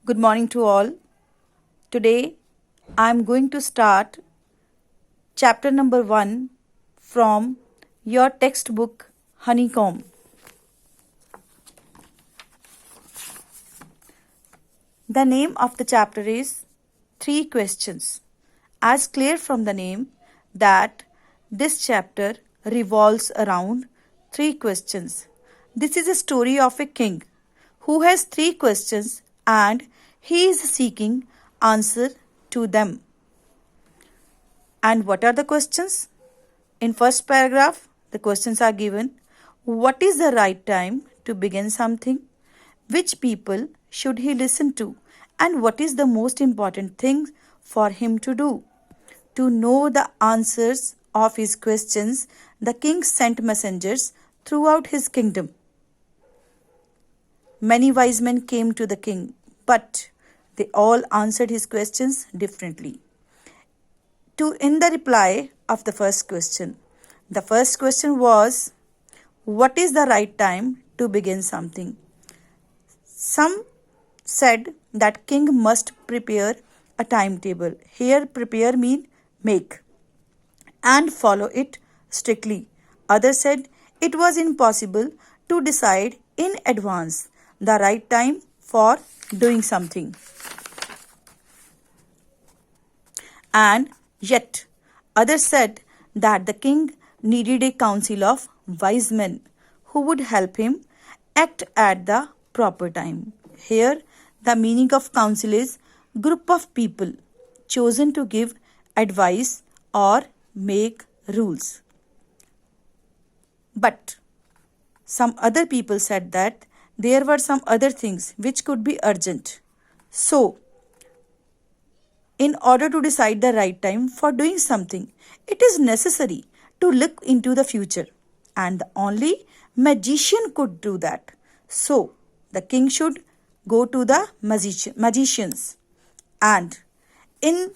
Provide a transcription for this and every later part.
Good morning to all. Today I am going to start chapter number 1 from your textbook Honeycomb. The name of the chapter is 3 Questions. As clear from the name that this chapter revolves around 3 questions. This is a story of a king who has 3 questions and he is seeking answer to them. And what are the questions? In first paragraph, the questions are given. What is the right time to begin something? Which people should he listen to? And what is the most important thing for him to do? To know the answers of his questions, the king sent messengers throughout his kingdom. Many wise men came to the king, but they all answered his questions differently. In the reply of the first question was, what is the right time to begin something? Some said that king must prepare a timetable. Here prepare mean make and follow it strictly. Others said it was impossible to decide in advance the right time for doing something. And yet others said that the king needed a council of wise men who would help him act at the proper time. Here the meaning of council is group of people chosen to give advice or make rules. But some other people said that there were some other things which could be urgent. So, in order to decide the right time for doing something, it is necessary to look into the future, and only magician could do that. So, the king should go to the magicians. And in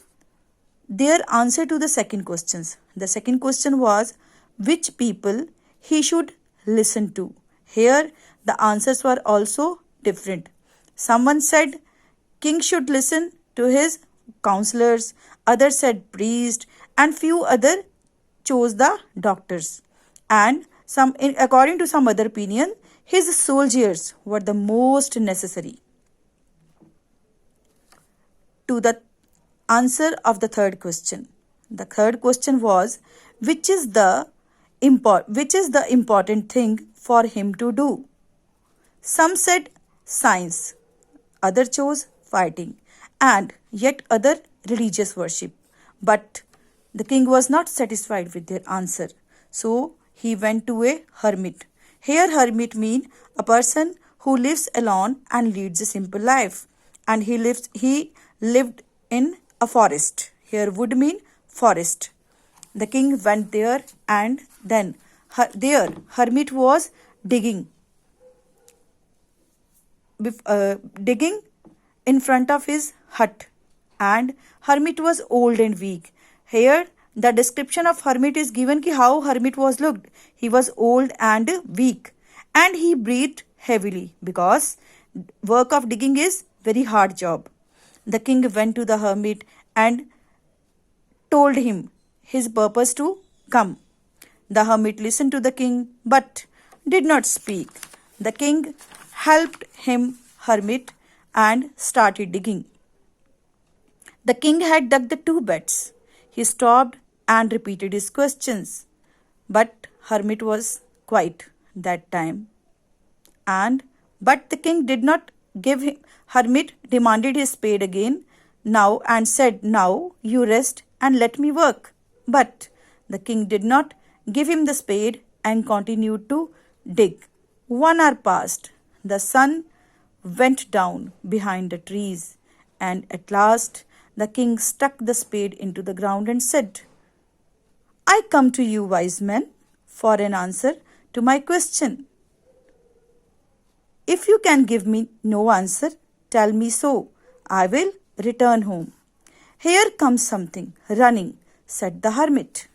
their answer to the second question was which people he should listen to. Here the answers were also different. Someone said king should listen to his counselors, others said priest, and few other chose the doctors. And according to some other opinion, his soldiers were the most necessary. To the answer of the third question. The third question was, which is the important thing for him to do? Some said science, other chose fighting, and yet other religious worship. But the king was not satisfied with their answer, so he went to a hermit. Here hermit means a person who lives alone and leads a simple life, and he lived in a forest. Here wood mean forest. The king went there, and then there hermit was digging in front of his hut, and hermit was old and weak. Here the description of hermit is given ki how hermit was looked. He was old and weak, and he breathed heavily because work of digging is very hard job. The king went to the hermit and told him his purpose to come. The hermit listened to the king but did not speak. The king helped hermit and started digging. The king had dug the 2 beds. He stopped and repeated his questions. But hermit was quiet that time. But the king did not give him. Hermit demanded his spade again now and said, now you rest and let me work. But the king did not give him the spade and continued to dig. 1 hour passed. The sun went down behind the trees, and at last the king stuck the spade into the ground and said, I come to you, wise men, for an answer to my question. If you can give me no answer, tell me so. I will return home. Here comes something running, said the hermit.